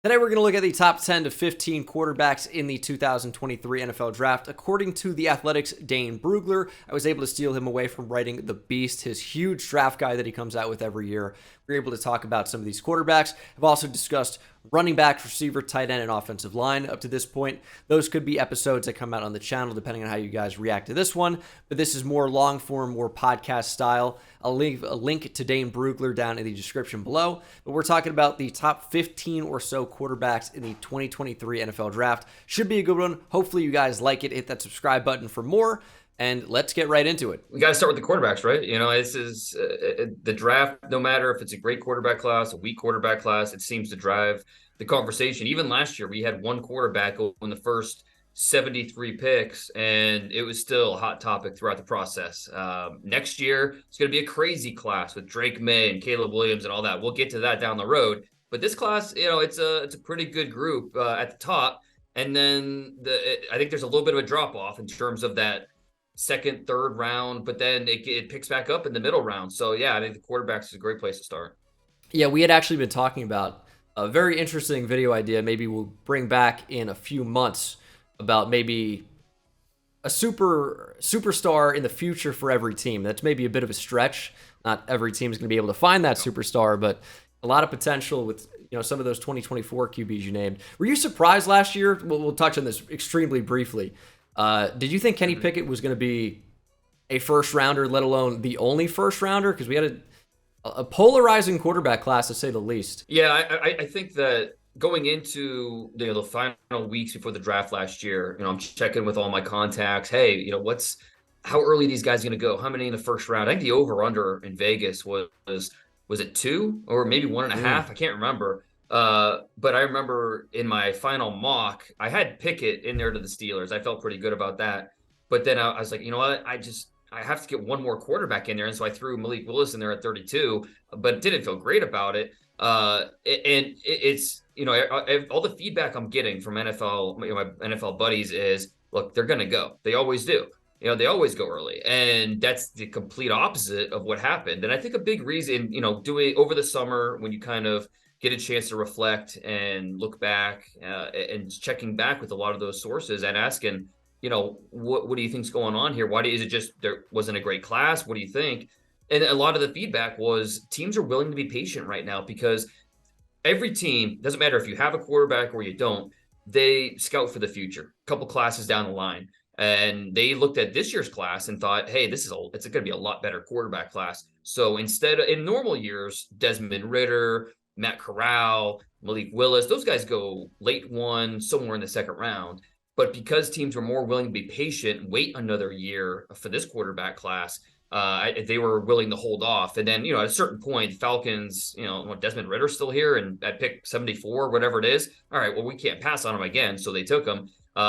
Today, we're going to look at the top 10 to 15 quarterbacks in the 2023 NFL Draft. According to The Athletic's Dane Brugler, I was able to steal him away from writing The Beast, his huge draft guide that he comes out with every year. We're able to talk about some of these quarterbacks. I've also discussed running back, receiver, tight end, and offensive line up to this point. Those could be episodes that come out on the channel depending on how you guys react to this one. But this is more long form, more podcast style. I'll leave a link to Dane Brugler down in the description below. But we're talking about the top 15 or so quarterbacks in the 2023 NFL Draft. Should be a good one. Hopefully you guys like it. Hit that subscribe button for more. And let's get right into it. We got to start with the quarterbacks, right? This is the draft. No matter if it's a great quarterback class, a weak quarterback class, it seems to drive the conversation. Even last year, we had one quarterback go in the first 73 picks, and it was still a hot topic throughout the process. Next year, it's going to be a crazy class with Drake May and Caleb Williams and all that. We'll get to that down the road. But this class, it's a pretty good group at the top. And then I think there's a little bit of a drop off in terms of that second, third round, but then it picks back up in the middle round. So yeah, I think the quarterbacks is a great place to start. Yeah, we had actually been talking about a very interesting video idea. Maybe we'll bring back in a few months about maybe a superstar in the future for every team. That's maybe a bit of a stretch. Not every team is going to be able to find that superstar, but a lot of potential with some of those 2024 QBs you named. Were you surprised last year? We'll touch on this extremely briefly. Did you think Kenny Pickett was going to be a first rounder, let alone the only first rounder? Because we had a polarizing quarterback class, to say the least. Yeah, I think that going into the final weeks before the draft last year, I'm checking with all my contacts. Hey, how early these guys are going to go? How many in the first round? I think the over/under in Vegas was it 2 or maybe 1.5? I can't remember. But I remember in my final mock, I had Pickett in there to the Steelers. I felt pretty good about that. But then I was like, you know what? I have to get one more quarterback in there. And so I threw Malik Willis in there at 32, but didn't feel great about it. It's all the feedback I'm getting from NFL, my NFL buddies is, look, they're going to go. They always do. They always go early. And that's the complete opposite of what happened. And I think a big reason, doing over the summer when you kind of get a chance to reflect and look back and checking back with a lot of those sources and asking, what do you think's going on here? Is it just there wasn't a great class? What do you think? And a lot of the feedback was teams are willing to be patient right now because every team, doesn't matter if you have a quarterback or you don't, they scout for the future, a couple classes down the line. And they looked at this year's class and thought, hey, it's going to be a lot better quarterback class. So instead of in normal years, Desmond Ridder, Matt Corral, Malik Willis, those guys go late one, somewhere in the second round. But because teams were more willing to be patient, wait another year for this quarterback class, they were willing to hold off. And then, at a certain point, Falcons, Desmond Ridder's still here and at pick 74, whatever it is. All right, well, we can't pass on him again. So they took him.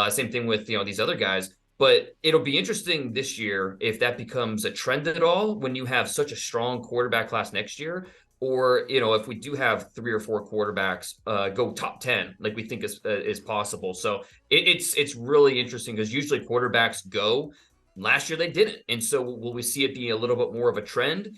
Same thing with, these other guys. But it'll be interesting this year if that becomes a trend at all when you have such a strong quarterback class next year. Or, if we do have 3 or 4 quarterbacks go top 10, like we think is possible. So it's really interesting because usually quarterbacks go. Last year they didn't. And so will we see it be a little bit more of a trend?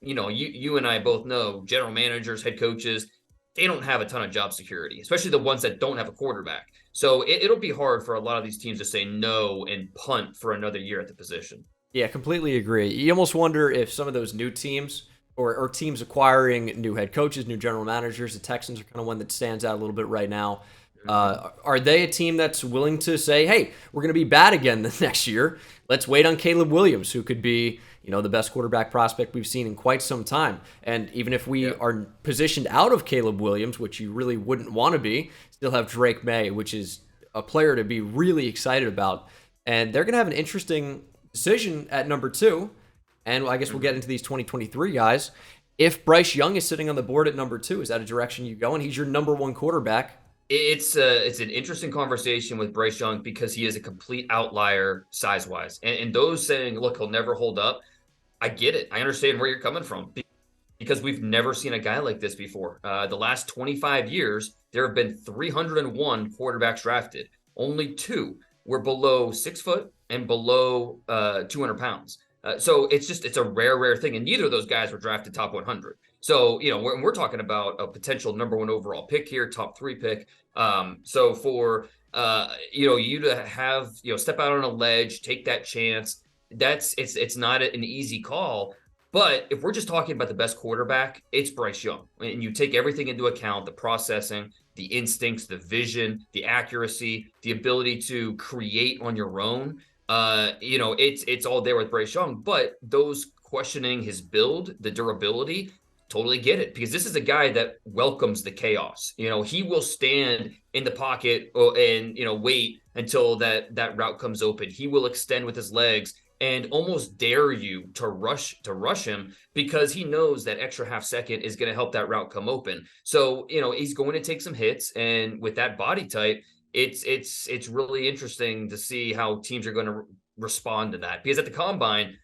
You and I both know general managers, head coaches, they don't have a ton of job security, especially the ones that don't have a quarterback. So it'll be hard for a lot of these teams to say no and punt for another year at the position. Yeah, completely agree. You almost wonder if some of those new teams or teams acquiring new head coaches, new general managers, the Texans are kind of one that stands out a little bit right now. Are they a team that's willing to say, hey, we're going to be bad again the next year. Let's wait on Caleb Williams, who could be, the best quarterback prospect we've seen in quite some time. And even if we are positioned out of Caleb Williams, which you really wouldn't want to be, still have Drake May, which is a player to be really excited about. And they're going to have an interesting decision at number 2. And I guess we'll get into these 2023 guys. If Bryce Young is sitting on the board at number 2, is that a direction you go? And he's your number 1 quarterback. It's an interesting conversation with Bryce Young because he is a complete outlier size-wise. And those saying, look, he'll never hold up, I get it. I understand where you're coming from because we've never seen a guy like this before. The last 25 years, there have been 301 quarterbacks drafted. Only 2 were below 6 foot and below 200 pounds. So it's a rare thing. And neither of those guys were drafted top 100. So, we're talking about a potential number one overall pick here, top 3 pick. So for, you to have, step out on a ledge, take that chance, it's not an easy call. But if we're just talking about the best quarterback, it's Bryce Young. And you take everything into account, the processing, the instincts, the vision, the accuracy, the ability to create on your own. It's all there with Bryce Young. But those questioning his build, the durability, totally get it, because this is a guy that welcomes the chaos. He will stand in the pocket and wait until that route comes open. He will extend with his legs and almost dare you to rush him, because he knows that extra half second is going to help that route come open. So, he's going to take some hits, and with that body type, it's really interesting to see how teams are going to respond to that, because at the combine,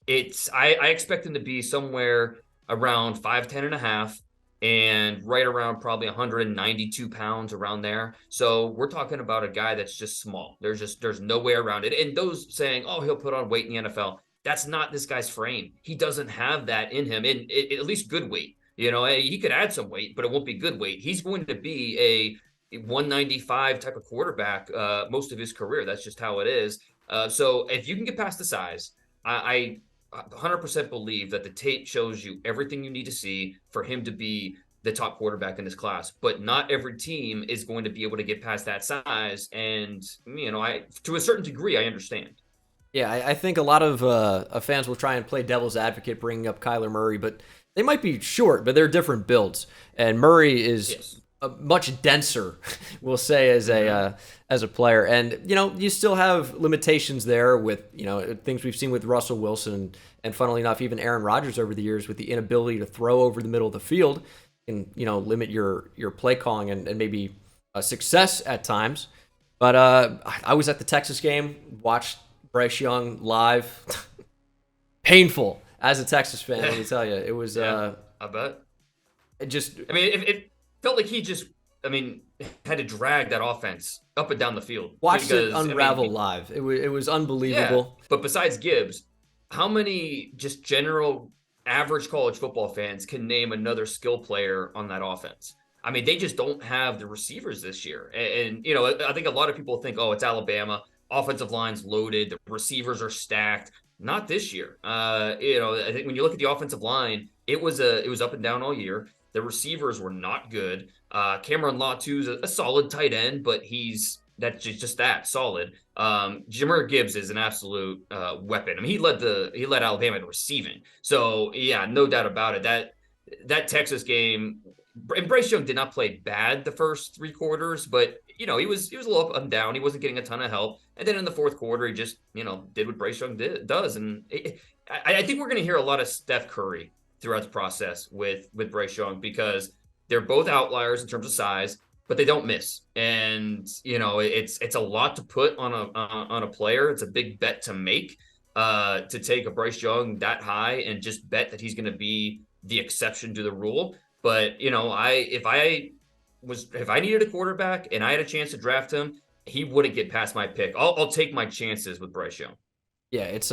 I expect him to be somewhere around 5'10" and a half, and right around probably 192 pounds, around there. So we're talking about a guy that's just small. There's no way around it. And those saying, oh, he'll put on weight in the NFL, that's not this guy's frame. He doesn't have that in him, and at least good weight. He could add some weight, but it won't be good weight. He's going to be a 195 type of quarterback most of his career. That's just how it is. So if you can get past the size, I 100% believe that the tape shows you everything you need to see for him to be the top quarterback in this class. But not every team is going to be able to get past that size. And, to a certain degree, I understand. Yeah, I think a lot of fans will try and play devil's advocate, bringing up Kyler Murray, but they might be short, but they're different builds. And Murray is Yes. much denser, we'll say, as a player. And you still have limitations there with things we've seen with Russell Wilson, and funnily enough, even Aaron Rodgers over the years, with the inability to throw over the middle of the field, and limit your play calling and maybe success at times. But I was at the Texas game, watched Bryce Young live. Painful as a Texas fan, let me tell you. It was I bet. it just I mean, it felt like he just, had to drag that offense up and down the field. watched Because, it unravel live. It was yeah. unbelievable. But besides Gibbs, how many just general average college football fans can name another skill player on that offense? I mean, they just don't have the receivers this year. And I think a lot of people think, oh, it's Alabama. Offensive line's loaded. The receivers are stacked. Not this year. I think when you look at the offensive line, it was up and down all year. The receivers were not good. Cameron Latu is a solid tight end, but that's just that solid. Jahmyr Gibbs is an absolute weapon. I mean, he led Alabama in receiving. So yeah, no doubt about it. That Texas game, and Bryce Young did not play bad the first 3 quarters, but he was a little up and down. He wasn't getting a ton of help. And then in the fourth quarter, he just did what Bryce Young does. And I think we're going to hear a lot of Steph Curry throughout the process with Bryce Young, because they're both outliers in terms of size, but they don't miss. And it's a lot to put on a player. It's a big bet to make, to take a Bryce Young that high and just bet that he's going to be the exception to the rule. But if I needed a quarterback and I had a chance to draft him, he wouldn't get past my pick. I'll take my chances with Bryce Young. Yeah, it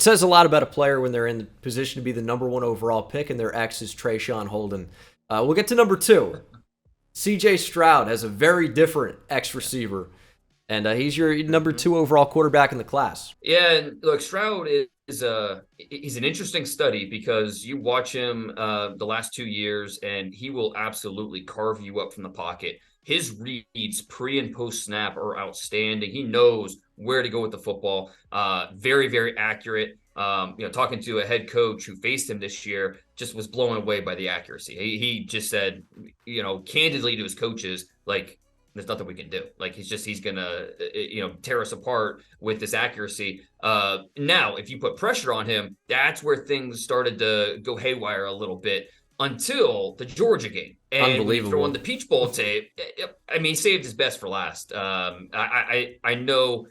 says a lot about a player when they're in the position to be the number 1 overall pick and their ex is Trayshawn Holden. We'll get to number 2. C.J. Stroud has a very different ex receiver, and he's your number 2 overall quarterback in the class. Yeah, and look, Stroud he's an interesting study, because you watch him the last 2 years, and he will absolutely carve you up from the pocket. His reads pre and post snap are outstanding. He knows where to go with the football. Very, very accurate. Talking to a head coach who faced him this year, just was blown away by the accuracy. He just said, candidly to his coaches, like, there's nothing we can do. Like, he's gonna, tear us apart with this accuracy. Now, if you put pressure on him, that's where things started to go haywire a little bit, until the Georgia game. And when you throw on the Peach Bowl tape, he saved his best for last. I know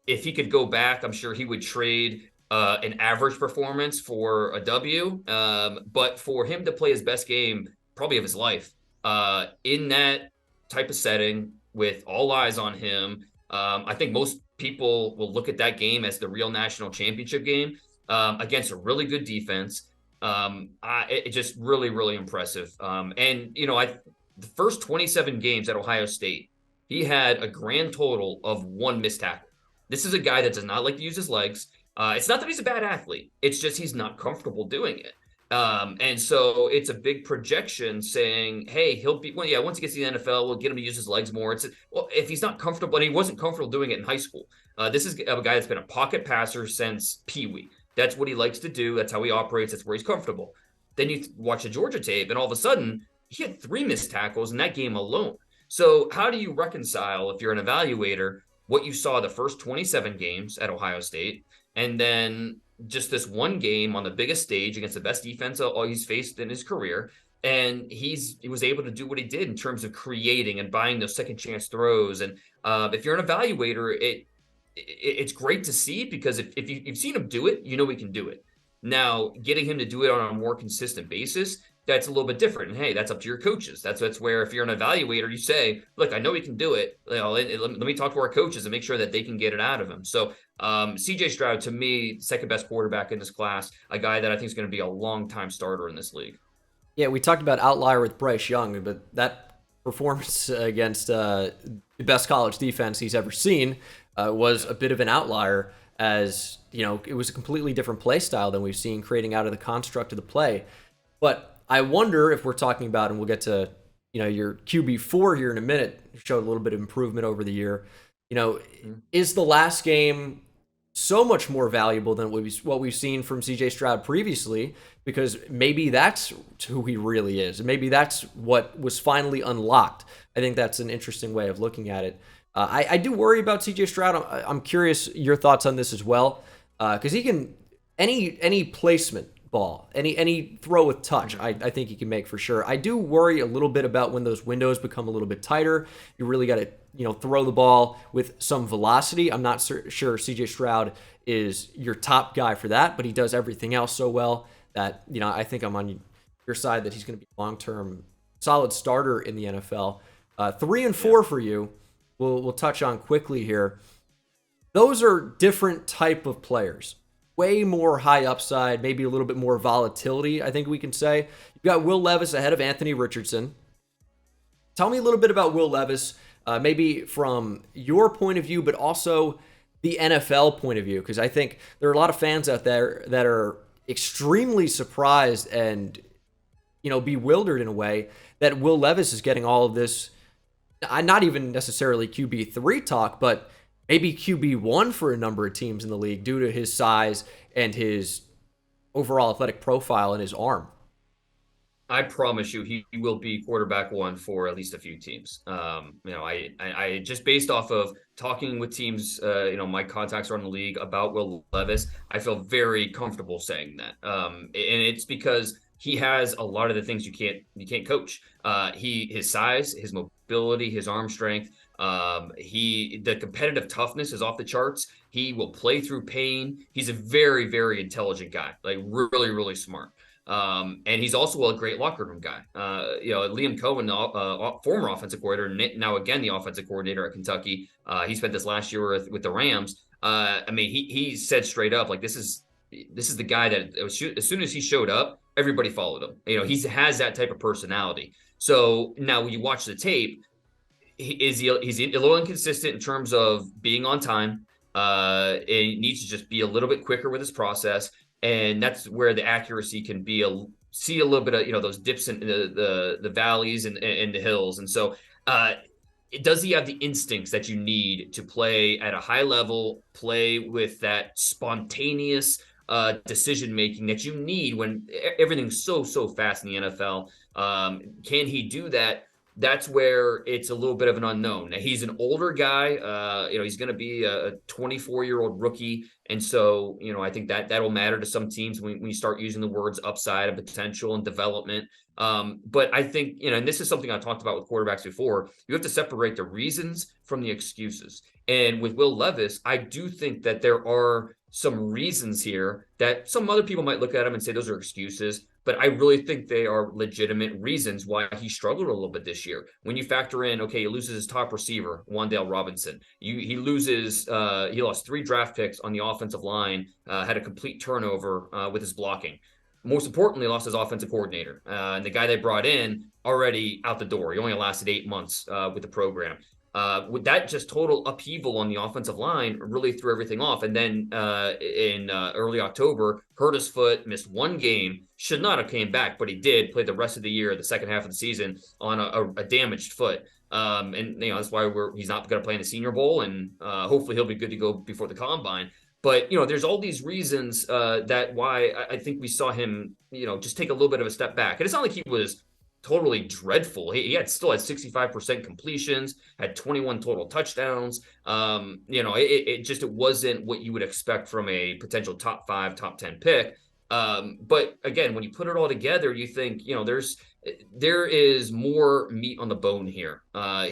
if he could go back, I'm sure he would trade an average performance for a W. But for him to play his best game, probably of his life, in that type of setting with all eyes on him, I think most people will look at that game as the real national championship game. against a really good defense. It just really, really impressive. And the first 27 games at Ohio State, he had a grand total of one missed tackle. This is a guy that does not like to use his legs. It's not that he's a bad athlete. It's just he's not comfortable doing it. And so it's a big projection saying, hey, he'll be, well, yeah, once he gets to the NFL, we'll get him to use his legs more. Well, if he's not comfortable, and he wasn't comfortable doing it in high school, this is a guy that's been a pocket passer since Pee Wee. That's what he likes to do. That's how he operates. That's where he's comfortable. Then you watch the Georgia tape, and all of a sudden, he had 3 missed tackles in that game alone. So, how do you reconcile, if you're an evaluator, what you saw the first 27 games at Ohio State, and then just this one game on the biggest stage against the best defense he's faced in his career? And he was able to do what he did in terms of creating and buying those second chance throws. And if you're an evaluator, it's great to see, because if you've seen him do it, you know he can do it. Now, getting him to do it on a more consistent basis, that's a little bit different. And hey, that's up to your coaches. That's where, if you're an evaluator, you say, look, I know he can do it. Let me talk to our coaches and make sure that they can get it out of him. So CJ Stroud, to me, second best quarterback in this class, a guy that I think is going to be a long-time starter in this league. Yeah, we talked about outlier with Bryce Young, but that performance against the best college defense he's ever seen was a bit of an outlier, as it was a completely different play style than we've seen, creating out of the construct of the play. But I wonder if we're talking about, and we'll get to your QB4 here in a minute, showed a little bit of improvement over the year. Is the last game so much more valuable than what we've seen from CJ Stroud previously? Because maybe that's who he really is, and maybe that's what was finally unlocked. I think that's an interesting way of looking at it. I do worry about CJ Stroud. I'm curious your thoughts on this as well, because he can any placement ball, any throw with touch, I think he can make for sure. I do worry a little bit about when those windows become a little bit tighter. You really got to throw the ball with some velocity. I'm not sure CJ Stroud is your top guy for that, but he does everything else so well that I think I'm on your side that he's going to be a long-term solid starter in the NFL. 3 and 4 for you. We'll touch on quickly here. Those are different type of players. Way more high upside, maybe a little bit more volatility, I think we can say. You've got Will Levis ahead of Anthony Richardson. Tell me a little bit about Will Levis, maybe from your point of view, but also the NFL point of view, because I think there are a lot of fans out there that are extremely surprised and bewildered in a way that Will Levis is getting all of this, not even necessarily QB3 talk, but maybe QB1 for a number of teams in the league due to his size and his overall athletic profile and his arm. I promise you, he will be quarterback 1 for at least a few teams. I just based off of talking with teams, my contacts around the league about Will Levis, I feel very comfortable saying that. And it's because he has a lot of the things you can't coach. His size, his mobility, his arm strength. The competitive toughness is off the charts. He will play through pain. He's a very, very intelligent guy, like really, really smart. And he's also a great locker room guy. Liam Cohen, former offensive coordinator, now again the offensive coordinator at Kentucky. He spent this last year with the Rams. He said straight up, like, this is the guy that as soon as he showed up, everybody followed him. He has that type of personality. So now when you watch the tape, he's a little inconsistent in terms of being on time. And he needs to just be a little bit quicker with his process. And that's where the accuracy can see a little bit of, those dips in the valleys and the hills. And so does he have the instincts that you need to play at a high level, play with that spontaneous decision making that you need when everything's so fast in the NFL? Can he do that? That's where it's a little bit of an unknown. Now, he's an older guy. He's going to be a 24-year-old rookie. And so, I think that'll matter to some teams when you start using the words upside and potential and development. But I think, and this is something I talked about with quarterbacks before, you have to separate the reasons from the excuses. And with Will Levis, I do think that there are some reasons here that some other people might look at him and say those are excuses. but I really think they are legitimate reasons why he struggled a little bit this year. When you factor in, okay, he loses his top receiver, Wan'Dale Robinson. He loses, he lost 3 draft picks on the offensive line, had a complete turnover with his blocking. Most importantly, lost his offensive coordinator. And the guy they brought in already out the door. He only lasted 8 months with the program. With that just total upheaval on the offensive line really threw everything off. And then in early October, hurt his foot, missed 1 game, should not have came back, but he did, played the rest of the year, the second half of the season on a damaged foot. And that's why he's not going to play in the Senior Bowl, and hopefully he'll be good to go before the combine. But there's all these reasons that why I think we saw him, just take a little bit of a step back. And it's not like he was totally dreadful. He still had 65% completions, had 21 total touchdowns. It wasn't what you would expect from a potential top 5, top 10 pick. But again, when you put it all together, you think, there is more meat on the bone here.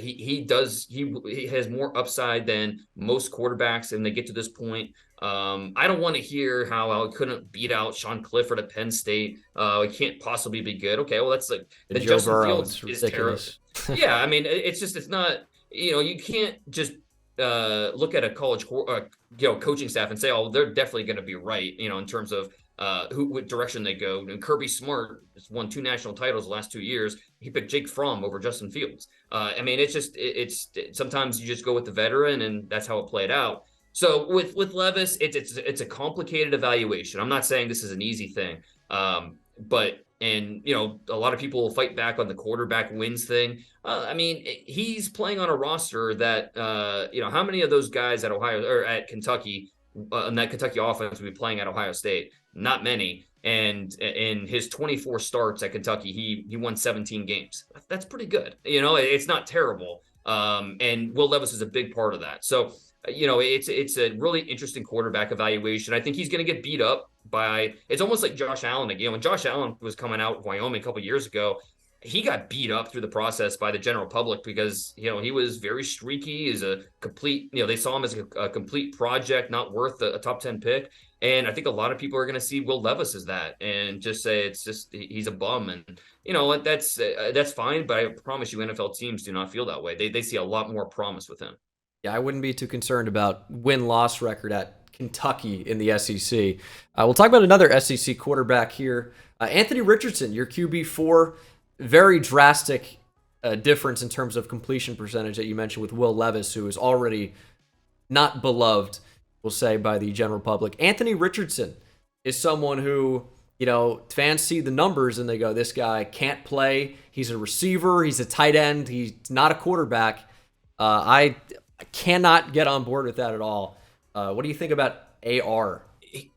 He has more upside than most quarterbacks, and they get to this point. I don't want to hear how I couldn't beat out Sean Clifford at Penn State. It can't possibly be good. Okay, well that's like then Joe Justin Burrow, Fields it's is terrible. ridiculous. Yeah, I mean it's not. You can't just look at a college coaching staff and say, oh, they're definitely going to be right. In terms of what direction they go. And Kirby Smart has won 2 national titles the last 2 years. He picked Jake Fromm over Justin Fields. I mean, it's sometimes you just go with the veteran, and that's how it played out. So with Levis, it's a complicated evaluation. I'm not saying this is an easy thing, but a lot of people will fight back on the quarterback wins thing. I mean, he's playing on a roster that how many of those guys at Ohio or at Kentucky in that Kentucky offense will be playing at Ohio State? Not many. And in his 24 starts at Kentucky, he won 17 games. That's pretty good. It's not terrible. And Will Levis is a big part of that. So it's a really interesting quarterback evaluation. I think he's going to get beat up by. It's almost like Josh Allen again. When Josh Allen was coming out of Wyoming a couple years ago, he got beat up through the process by the general public because he was very streaky. Is a complete. They saw him as a complete project, not worth a top 10 pick. And I think a lot of people are going to see Will Levis as that and just say it's just he's a bum. And that's fine. But I promise you, NFL teams do not feel that way. They see a lot more promise with him. Yeah, I wouldn't be too concerned about win-loss record at Kentucky in the SEC. We'll talk about another SEC quarterback here. Anthony Richardson, your QB4. Very drastic difference in terms of completion percentage that you mentioned with Will Levis, who is already not beloved, we'll say, by the general public. Anthony Richardson is someone who, fans see the numbers and they go, this guy can't play. He's a receiver. He's a tight end. He's not a quarterback. I cannot get on board with that at all. What do you think about AR?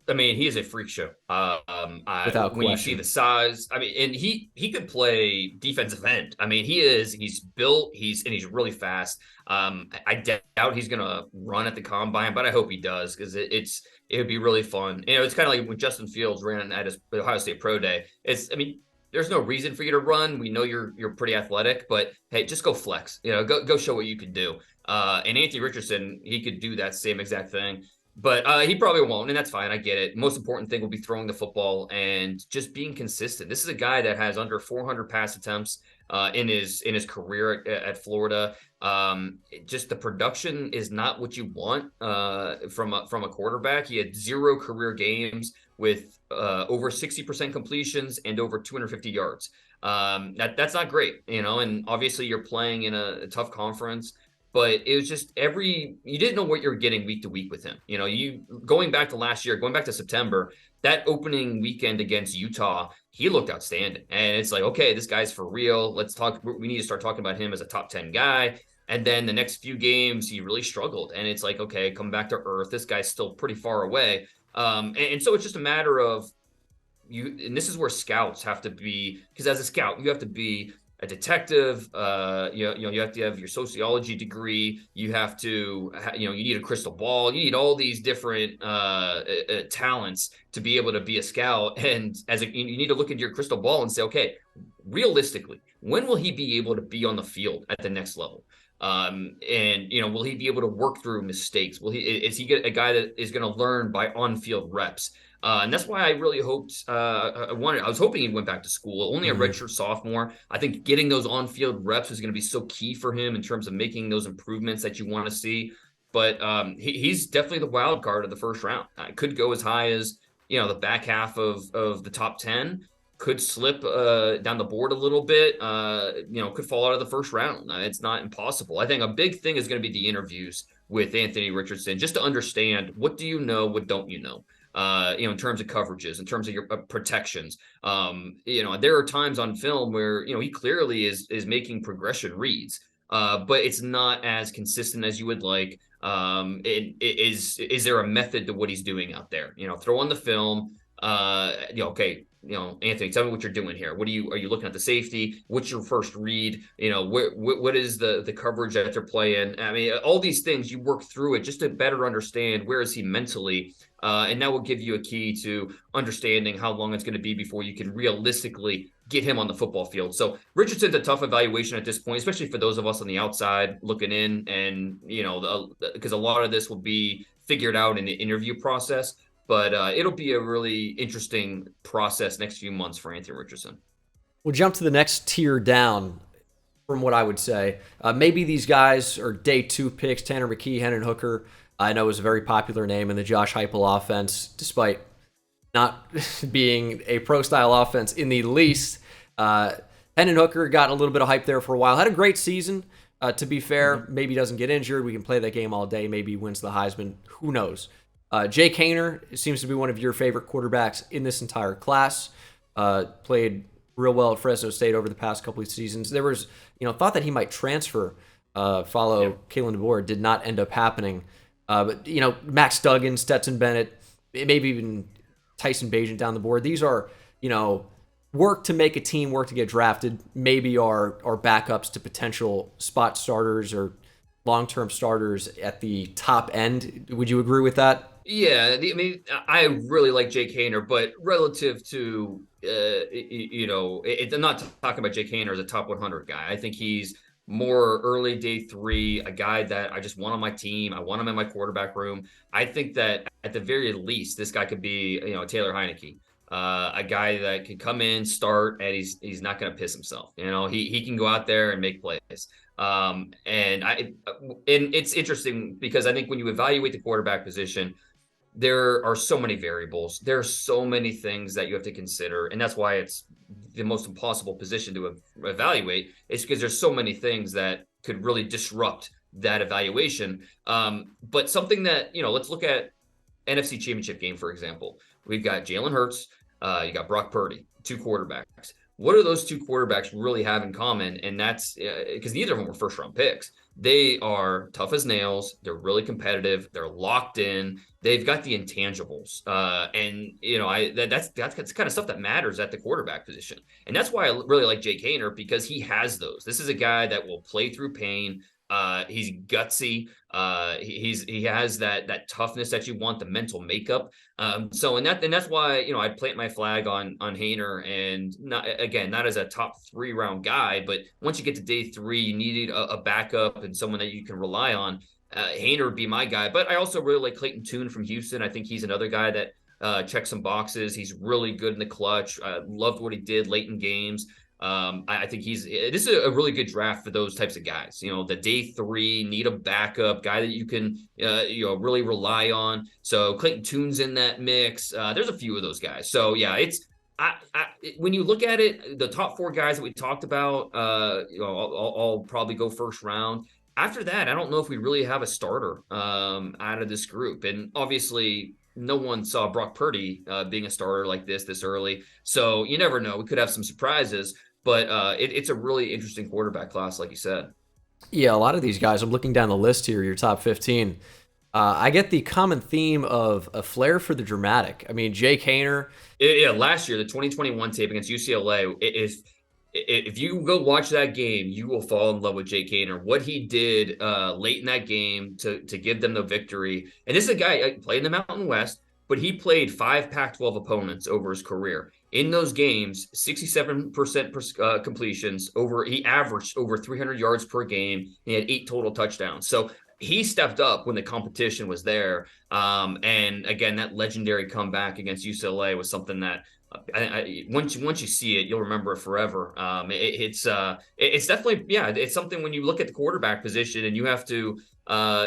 I mean, he is a freak show. Without when question. you see the size, I mean, and he could play defensive end. I mean, he's built, he's really fast. I doubt he's gonna run at the combine, but I hope he does because it would be really fun. It's kind of like when Justin Fields ran at his Ohio State Pro Day. There's no reason for you to run. We know you're pretty athletic, but hey, just go flex. Go show what you can do. And Anthony Richardson, he could do that same exact thing. But he probably won't, and that's fine. I get it. Most important thing will be throwing the football and just being consistent. This is a guy that has under 400 pass attempts in his career at Florida. Just the production is not what you want from a quarterback. He had 0 career games with over 60% completions and over 250 yards. That's not great, And obviously, you're playing in a tough conference. But it was just you didn't know what you were getting week to week with him. You going back to last year, going back to September, that opening weekend against Utah, he looked outstanding. And it's like, okay, this guy's for real. Let's talk. We need to start talking about him as a top 10 guy. And then the next few games, he really struggled. And it's like, okay, come back to earth. This guy's still pretty far away. And so it's just a matter of and this is where scouts have to be, because as a scout, you have to be a detective. You have to have your sociology degree. You have to, you need a crystal ball. You need all these different talents to be able to be a scout. And you need to look into your crystal ball and say, okay, realistically, when will he be able to be on the field at the next level? Will he be able to work through mistakes? Is he a guy that is going to learn by on-field reps? And that's why I really hoped I was hoping he went back to school. Only a Mhm. redshirt sophomore. I think getting those on-field reps is going to be so key for him in terms of making those improvements that you want to see. But he's definitely the wild card of the first round. Could go as high as the back half of the top 10. Could slip down the board a little bit. Could fall out of the first round. It's not impossible. I think a big thing is going to be the interviews with Anthony Richardson, just to understand what do you know, what don't you know. In terms of coverages, in terms of your protections. There are times on film where, he clearly is making progression reads, but it's not as consistent as you would like. Is there a method to what he's doing out there? Throw on the film. Okay, Anthony, tell me what you're doing here. Are you looking at the safety? What's your first read? What is the coverage that they're playing? I mean, all these things you work through it just to better understand where is he mentally. And that will give you a key to understanding how long it's going to be before you can realistically get him on the football field. So Richardson's a tough evaluation at this point, especially for those of us on the outside looking in, and because a lot of this will be figured out in the interview process. But it'll be a really interesting process next few months for Anthony Richardson. We'll jump to the next tier down from what I would say. Maybe these guys are day 2 picks. Tanner McKee, Hendon Hooker, I know is a very popular name in the Josh Heupel offense, despite not being a pro-style offense in the least. Hendon Hooker got a little bit of hype there for a while. Had a great season, to be fair. Maybe doesn't get injured. We can play that game all day. Maybe he wins the Heisman. Who knows? Jake Haener seems to be one of your favorite quarterbacks in this entire class. Played real well at Fresno State over the past couple of seasons. There was, thought that he might transfer, follow Kalen DeBoer. Did not end up happening. But, Max Duggan, Stetson Bennett, maybe even Tyson Bagent down the board. These are, work to make a team, work to get drafted. Maybe are backups to potential spot starters or long-term starters at the top end. Would you agree with that? Yeah, I mean, I really like Jake Haener, but relative to, I'm not talking about Jake Haener as a top 100 guy. I think he's more early day 3, a guy that I just want on my team. I want him in my quarterback room. I think that at the very least, this guy could be, Taylor Heineke, a guy that can come in, start, and he's not going to piss himself. He can go out there and make plays. And it's interesting because I think when you evaluate the quarterback position, there are so many variables. There are so many things that you have to consider. And that's why it's the most impossible position to evaluate. It's because there's so many things that could really disrupt that evaluation. But something that, let's look at NFC Championship game, for example. We've got Jalen Hurts. You got Brock Purdy, 2 quarterbacks. What do those 2 quarterbacks really have in common? And that's because neither of them were first-round picks. They are tough as nails. They're really competitive. They're locked in. They've got the intangibles, that's kind of stuff that matters at the quarterback position. And that's why I really like Jake Haener, because he has those. This is a guy that will play through pain. He's gutsy. He has that toughness that you want, the mental makeup. And that's why I'd plant my flag on Haener, and not as a top 3 round guy, but once you get to day 3, you need a backup and someone that you can rely on. Haener would be my guy, but I also really like Clayton Tune from Houston. I think he's another guy that checks some boxes. He's really good in the clutch. Loved what he did late in games. I think this is a really good draft for those types of guys. The day 3 need a backup guy that you can really rely on. So Clayton Tune's in that mix. There's a few of those guys. So yeah, when you look at it, the top 4 guys that we talked about, I'll probably go first round. After that, I don't know if we really have a starter out of this group. And obviously, no one saw Brock Purdy being a starter like this early. So you never know. We could have some surprises. But it's a really interesting quarterback class, like you said. Yeah, a lot of these guys, I'm looking down the list here, your top 15. I get the common theme of a flair for the dramatic. I mean, Jake Haener. Yeah, last year, the 2021 tape against UCLA, if you go watch that game, you will fall in love with Jake Haener. What he did late in that game to give them the victory. And this is a guy played in the Mountain West, but he played 5 Pac-12 opponents over his career. In those games, 67% completions. He averaged over 300 yards per game. He had 8 total touchdowns. So he stepped up when the competition was there. And again, that legendary comeback against UCLA was something that once you see it, you'll remember it forever. It's definitely, yeah, it's something when you look at the quarterback position and you have to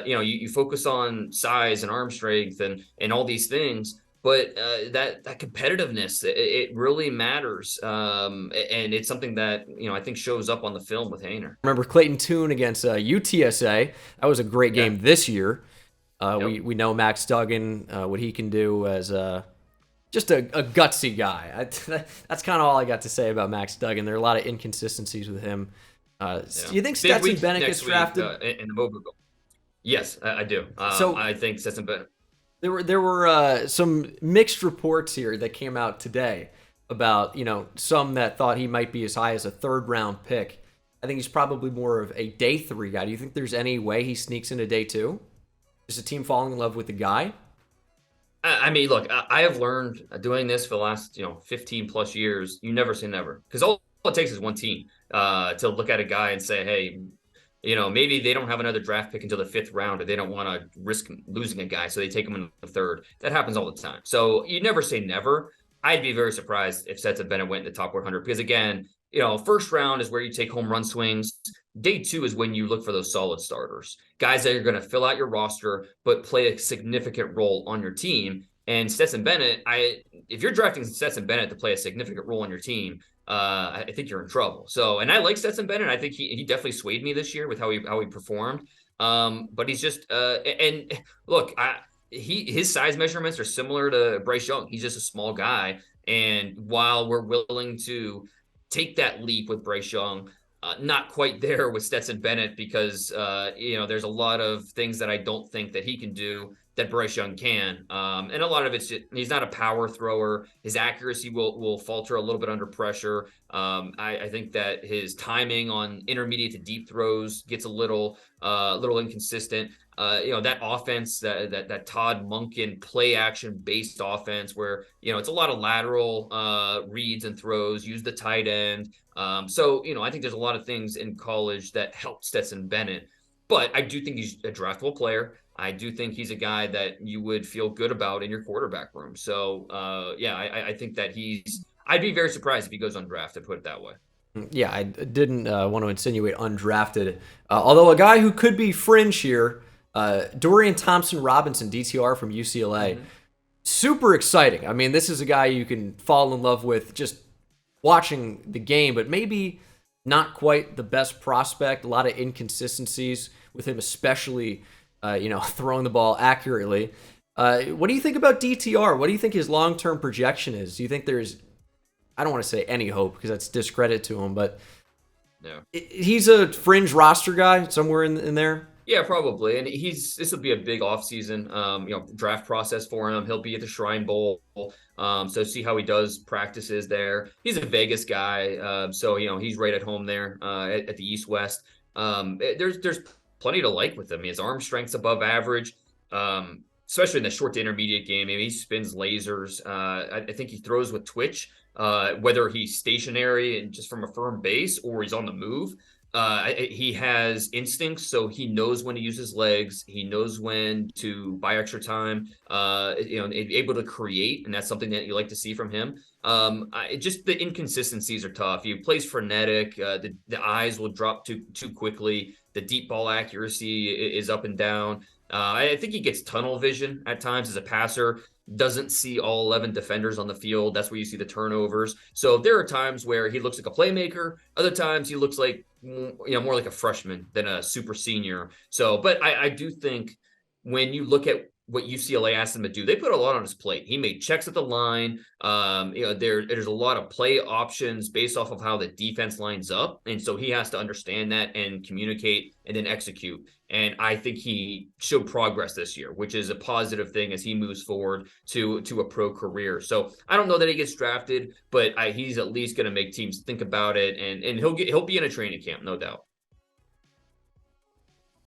you focus on size and arm strength and all these things. But that competitiveness, it really matters, and it's something that I think shows up on the film with Hayner. Remember Clayton Tune against UTSA? That was a great Yeah. game this year. Yep. We know Max Duggan, what he can do as just a gutsy guy. That's kind of all I got to say about Max Duggan. There are a lot of inconsistencies with him. Yeah. Do you think Big Stetson week Bennett gets next week drafted? in the mobile. Yes, I do. So I think Stetson Bennett. there were some mixed reports here that came out today about some that thought he might be as high as a third round pick. I think he's probably more of a day 3 guy. Do you think there's any way he sneaks into day 2? Is a team falling in love with the guy? I mean, look, I have learned doing this for the last 15 plus years. You never say never, because all it takes is one team to look at a guy and say, hey, maybe they don't have another draft pick until the 5th round, or they don't want to risk losing a guy, so they take him in the 3rd. That happens all the time. So you never say never. I'd be very surprised if Stetson Bennett went in the top 100, because again, first round is where you take home run swings. Day 2 is when you look for those solid starters, guys that are going to fill out your roster but play a significant role on your team. And Stetson Bennett, if you're drafting Stetson Bennett to play a significant role on your team, I think you're in trouble. So, and I like Stetson Bennett. I think he definitely swayed me this year with how he performed. But he's just and look, his size measurements are similar to Bryce Young. He's just a small guy, and while we're willing to take that leap with Bryce Young, not quite there with Stetson Bennett, because there's a lot of things that I don't think that he can do that Bryce Young can. And a lot of it's just, he's not a power thrower. His accuracy will falter a little bit under pressure. I think that his timing on intermediate to deep throws gets a little inconsistent. That offense, that Todd Monken play action based offense, where it's a lot of lateral reads and throws, use the tight end. So I think there's a lot of things in college that help Stetson Bennett, but I do think he's a draftable player. I do think he's a guy that you would feel good about in your quarterback room. So I think that I'd be very surprised if he goes undrafted, put it that way. Yeah, I didn't want to insinuate undrafted. Although a guy who could be fringe here, Dorian Thompson-Robinson, DTR from UCLA. Mm-hmm. Super exciting. I mean, this is a guy you can fall in love with just watching the game, but maybe not quite the best prospect. A lot of inconsistencies with him, especially throwing the ball accurately. What do you think about DTR? What do you think his long-term projection is? Do you think there's, I don't want to say any hope because that's discredit to him, but he's a fringe roster guy somewhere in there? Yeah, probably. And this will be a big offseason, draft process for him. He'll be at the Shrine Bowl. So see how he does practices there. He's a Vegas guy. So he's right at home there at the East West. There's plenty to like with him. His arm strength's above average, especially in the short to intermediate game. Maybe he spins lasers. I think he throws with twitch, whether he's stationary and just from a firm base or he's on the move. He has instincts, so he knows when to use his legs. He knows when to buy extra time. Able to create, and that's something that you like to see from him. Just the inconsistencies are tough. He plays frenetic. The eyes will drop too quickly. The deep ball accuracy is up and down. I think he gets tunnel vision at times as a passer. Doesn't see all 11 defenders on the field. That's where you see the turnovers. So there are times where he looks like a playmaker. Other times he looks like more like a freshman than a super senior. So, but I do think when you look at what UCLA asked him to do, they put a lot on his plate. He made checks at the line. There's a lot of play options based off of how the defense lines up. And so he has to understand that and communicate and then execute. And I think he showed progress this year, which is a positive thing as he moves forward to a pro career. So I don't know that he gets drafted, but he's at least going to make teams think about it, and he'll be in a training camp, no doubt.